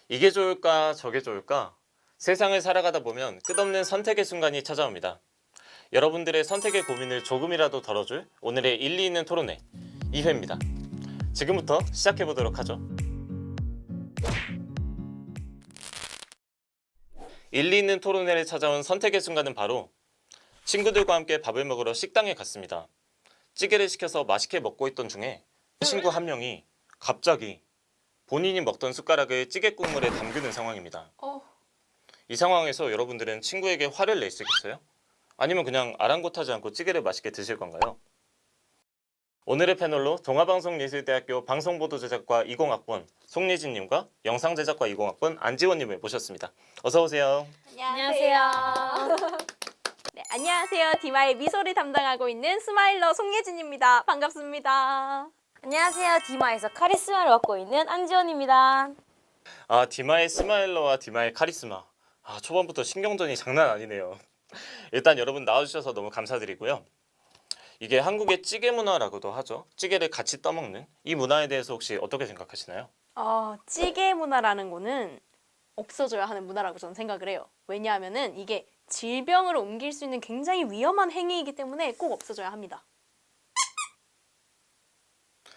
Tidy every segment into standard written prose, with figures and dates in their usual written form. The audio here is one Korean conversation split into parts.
이게 좋을까 저게 좋을까? 세상을 살아가다 보면 끝없는 선택의 순간이 찾아옵니다. 여러분들의 선택의 고민을 조금이라도 덜어줄 오늘의 일리 있는 토론회 2회입니다. 지금부터 시작해보도록 하죠. 일리 있는 토론회를 찾아온 선택의 순간은 바로 친구들과 함께 밥을 먹으러 식당에 갔습니다. 찌개를 시켜서 맛있게 먹고 있던 중에 친구 한 명이 갑자기 본인이 먹던 숟가락을 찌개 국물에 담그는 상황입니다. 이 상황에서 여러분들은 친구에게 화를 낼 수 있겠어요? 아니면 그냥 아랑곳하지 않고 찌개를 맛있게 드실 건가요? 오늘의 패널로 동아방송예술대학교 방송보도제작과 20학번 송예진님과 영상제작과 20학번 안지원님을 모셨습니다. 어서 오세요. 안녕하세요. 네, 안녕하세요. 디마의 미소를 담당하고 있는 스마일러 송예진입니다. 반갑습니다. 안녕하세요. 디마에서 카리스마를 맡고 있는 안지원입니다. 디마의 스마일러와 디마의 카리스마. 초반부터 신경전이 장난 아니네요. 일단 여러분 나와주셔서 너무 감사드리고요. 이게 한국의 찌개 문화라고도 하죠. 찌개를 같이 떠먹는 이 문화에 대해서 혹시 어떻게 생각하시나요? 찌개 문화라는 거는 없어져야 하는 문화라고 저는 생각을 해요. 왜냐하면은 이게 질병으로 옮길 수 있는 굉장히 위험한 행위이기 때문에 꼭 없어져야 합니다.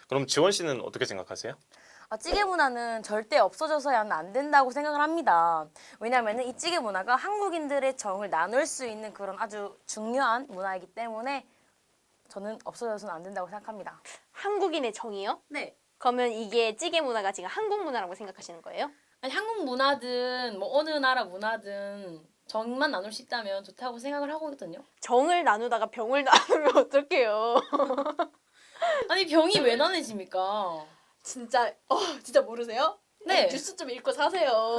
그럼 지원 씨는 어떻게 생각하세요? 찌개 문화는 절대 없어져서야 안 된다고 생각을 합니다. 왜냐하면 이 찌개 문화가 한국인들의 정을 나눌 수 있는 그런 아주 중요한 문화이기 때문에 저는 없어져서는 안 된다고 생각합니다. 한국인의 정이요? 네. 그러면 이게 찌개 문화가 지금 한국 문화라고 생각하시는 거예요? 아니, 한국 문화든 뭐 어느 나라 문화든 정만 나눌 수 있다면 좋다고 생각을 하거든요. 정을 나누다가 병을 나누면 어떡해요? 아니, 병이 왜 나눠집니까? 진짜 모르세요? 네. 뉴스 좀 읽고 사세요.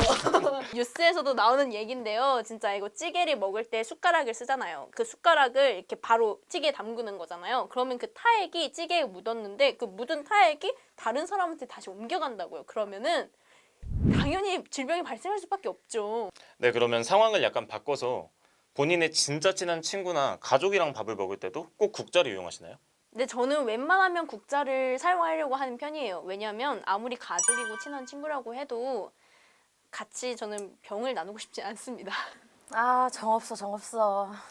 뉴스에서도 나오는 얘긴데요. 진짜 이거 찌개를 먹을 때 숟가락을 쓰잖아요. 그 숟가락을 이렇게 바로 찌개에 담그는 거잖아요. 그러면 그 타액이 찌개에 묻었는데 그 묻은 타액이 다른 사람한테 다시 옮겨간다고요. 그러면은 당연히 질병이 발생할 수밖에 없죠. 네, 그러면 상황을 약간 바꿔서 본인의 진짜 친한 친구나 가족이랑 밥을 먹을 때도 꼭 국자를 이용하시나요? 근데 저는 웬만하면 국자를 사용하려고 하는 편이에요. 왜냐하면 아무리 가족이고 친한 친구라고 해도 같이 저는 병을 나누고 싶지 않습니다. 정 없어.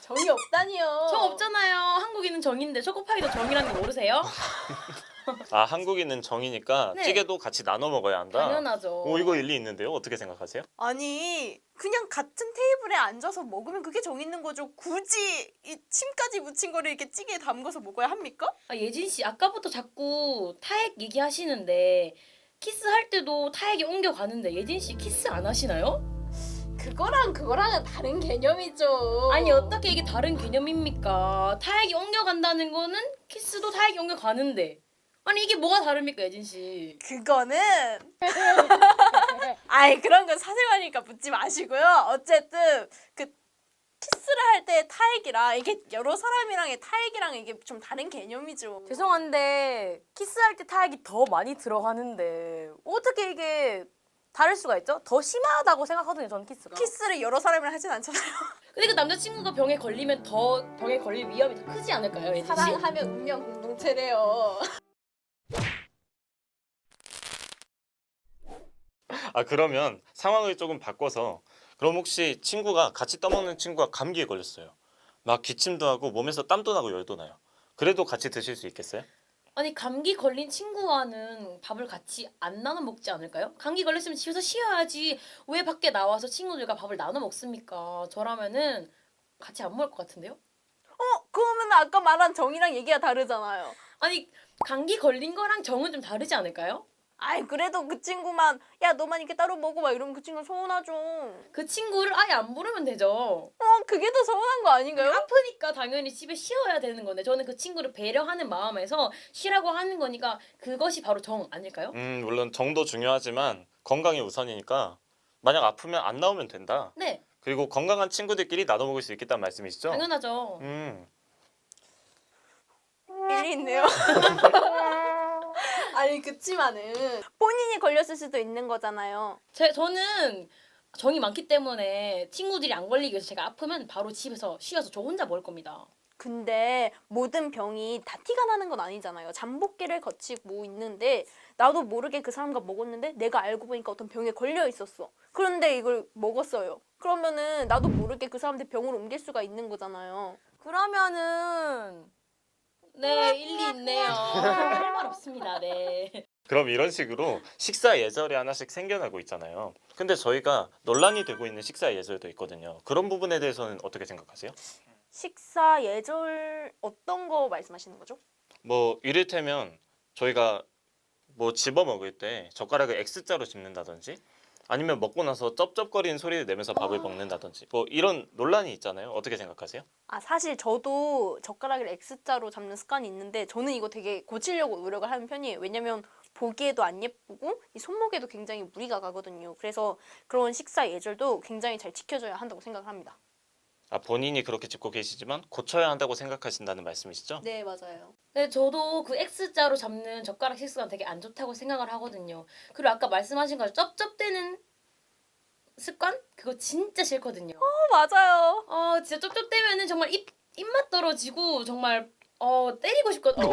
정이 없다니요. 정 없잖아요. 한국인은 정인데 초코파이도 정이라는 거 모르세요? 한국인은 정이니까 네. 찌개도 같이 나눠 먹어야 한다. 당연하죠. 이거 일리 있는데요. 어떻게 생각하세요? 아니 그냥 같은 테이블에 앉아서 먹으면 그게 정 있는 거죠. 굳이 이 침까지 묻힌 거를 이렇게 찌개에 담가서 먹어야 합니까? 예진 씨 아까부터 자꾸 타액 얘기하시는데 키스할 때도 타액이 옮겨가는데 예진 씨 키스 안 하시나요? 그거랑은 다른 개념이죠. 아니 어떻게 이게 다른 개념입니까? 타액이 옮겨간다는 거는 키스도 타액이 옮겨가는데 아니 이게 뭐가 다릅니까 예진 씨? 그거는 그런 건 사생활이니까 묻지 마시고요. 어쨌든 그 키스를 할 때 타액이랑 이게 여러 사람이랑의 타액이랑 이게 좀 다른 개념이죠. 죄송한데 키스할 때 타액이 더 많이 들어가는데 어떻게 이게 다를 수가 있죠? 더 심하다고 생각하거든요 저는 키스가. 키스를 여러 사람이랑 하진 않잖아요. 근데 그 남자친구가 병에 걸리면 더 병에 걸릴 위험이 더 크지 않을까요 예진 씨? 사랑하면 운명 공동체래요. 그러면 상황을 조금 바꿔서 그럼 혹시 친구가 같이 떠먹는 친구가 감기에 걸렸어요. 막 기침도 하고 몸에서 땀도 나고 열도 나요. 그래도 같이 드실 수 있겠어요? 아니 감기 걸린 친구와는 밥을 같이 안 나눠 먹지 않을까요? 감기 걸렸으면 집에서 쉬어야지 왜 밖에 나와서 친구들과 밥을 나눠 먹습니까? 저라면은 같이 안 먹을 것 같은데요? 그러면 아까 말한 정이랑 얘기가 다르잖아요. 아니 감기 걸린 거랑 정은 좀 다르지 않을까요? 그래도 그 친구만 야 너만 이렇게 따로 먹어 막 이러면 그 친구 서운하죠. 그 친구를 아예 안 부르면 되죠. 그게 더 서운한 거 아닌가요? 아프니까 당연히 집에 쉬어야 되는 건데 저는 그 친구를 배려하는 마음에서 쉬라고 하는 거니까 그것이 바로 정 아닐까요? 물론 정도 중요하지만 건강이 우선이니까 만약 아프면 안 나오면 된다. 네, 그리고 건강한 친구들끼리 나눠 먹을 수 있겠다는 말씀이시죠? 당연하죠. 일리 있네요. 그치만은 본인이 걸렸을 수도 있는 거잖아요. 저는 정이 많기 때문에 친구들이 안 걸리기 위해서 제가 아프면 바로 집에서 쉬어서 저 혼자 먹을 겁니다. 근데 모든 병이 다 티가 나는 건 아니잖아요. 잠복기를 거치고 있는데 나도 모르게 그 사람과 먹었는데 내가 알고 보니까 어떤 병에 걸려 있었어. 그런데 이걸 먹었어요. 그러면은 나도 모르게 그 사람한테 병을 옮길 수가 있는 거잖아요. 그러면은 네, 일리 있네요. 할 말 없습니다. 네. 그럼 이런 식으로 식사 예절이 하나씩 생겨나고 있잖아요. 근데 저희가 논란이 되고 있는 식사 예절도 있거든요. 그런 부분에 대해서는 어떻게 생각하세요? 식사 예절 어떤 거 말씀하시는 거죠? 뭐 이를테면 저희가 뭐 집어 먹을 때 젓가락을 X자로 집는다든지 아니면 먹고 나서 쩝쩝거리는 소리를 내면서 밥을 먹는다든지 뭐 이런 논란이 있잖아요. 어떻게 생각하세요? 아, 사실 저도 젓가락을 X자로 잡는 습관이 있는데 저는 이거 되게 고치려고 노력을 하는 편이에요. 왜냐면 보기에도 안 예쁘고 이 손목에도 굉장히 무리가 가거든요. 그래서 그런 식사 예절도 굉장히 잘 지켜줘야 한다고 생각을 합니다. 아, 본인이 그렇게 짚고 계시지만 고쳐야 한다고 생각하신다는 말씀이시죠? 네, 맞아요. 네, 저도 그 X자로 잡는 젓가락 식습관 되게 안 좋다고 생각을 하거든요. 그리고 아까 말씀하신 거 쩝쩝대는 습관? 그거 진짜 싫거든요. 맞아요. 진짜 쩝쩝대면은 정말 입맛 떨어지고 정말 때리고 싶거든요.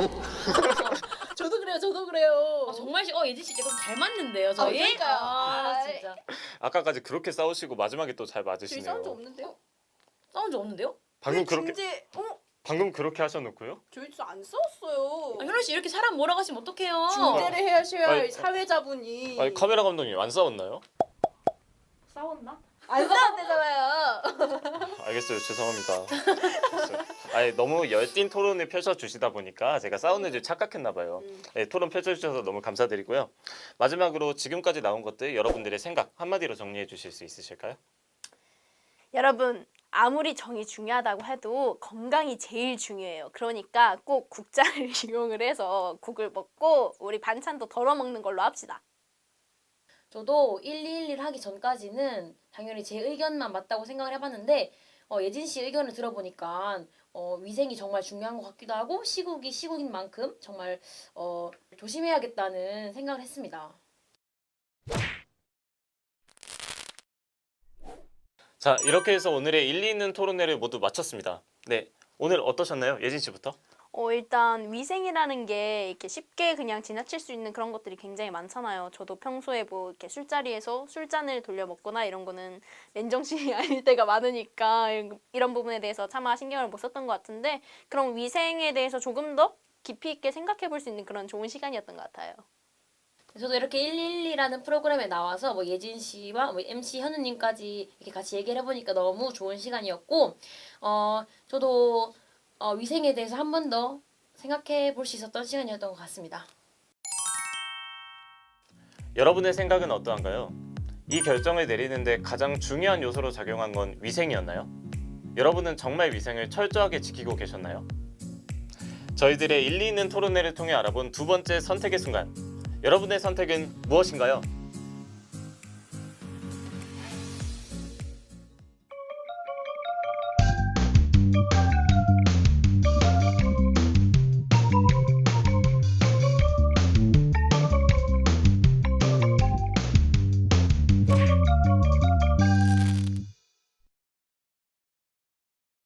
저도 그래요. 저도 그래요. 정말 예진 씨 조금 잘 맞는데요, 저희? 그러니까요. 진짜. 아까까지 그렇게 싸우시고 마지막에 또 잘 저희 맞으시네요. 싸운 적 없는데요? 싸운 적 없는데요? 방금 그렇게 어머, 방금 그렇게 하셔놓고요? 저희 진짜 안 싸웠어요. 현우 씨 이렇게 사람 몰아가시면 어떡해요? 중재를 하셔야 할 아니, 사회자분이. 아니, 카메라 감독님 안 싸웠나요? 싸웠나? 안 싸웠대잖아요. 알겠어요. 죄송합니다. 아니 너무 열띤 토론을 펼쳐주시다 보니까 제가 싸우는 줄 착각했나 봐요. 네, 토론 펼쳐주셔서 너무 감사드리고요. 마지막으로 지금까지 나온 것들 여러분들의 생각 한마디로 정리해 주실 수 있으실까요? 여러분, 아무리 정이 중요하다고 해도 건강이 제일 중요해요. 그러니까 꼭 국자를 이용을 해서 국을 먹고 우리 반찬도 덜어 먹는 걸로 합시다. 저도 1211 하기 전까지는 당연히 제 의견만 맞다고 생각을 해봤는데 예진 씨 의견을 들어보니까 위생이 정말 중요한 것 같기도 하고 시국이 시국인 만큼 정말 조심해야겠다는 생각을 했습니다. 자 이렇게 해서 오늘의 일리 있는 토론회를 모두 마쳤습니다. 네 오늘 어떠셨나요? 예진 씨부터. 일단 위생이라는 게 이렇게 쉽게 그냥 지나칠 수 있는 그런 것들이 굉장히 많잖아요. 저도 평소에 뭐 이렇게 술자리에서 술잔을 돌려 먹거나 이런 거는 맨정신이 아닐 때가 많으니까 이런 부분에 대해서 차마 신경을 못 썼던 것 같은데 그런 위생에 대해서 조금 더 깊이 있게 생각해 볼 수 있는 그런 좋은 시간이었던 것 같아요. 저도 이렇게 112라는 프로그램에 나와서 뭐 예진 씨와 뭐 MC 현우님까지 이렇게 같이 얘기를 해보니까 너무 좋은 시간이었고 저도 위생에 대해서 한 번 더 생각해 볼 수 있었던 시간이었던 것 같습니다. 여러분의 생각은 어떠한가요? 이 결정을 내리는데 가장 중요한 요소로 작용한 건 위생이었나요? 여러분은 정말 위생을 철저하게 지키고 계셨나요? 저희들의 일리 있는 토론회를 통해 알아본 두 번째 선택의 순간. 여러분의 선택은 무엇인가요?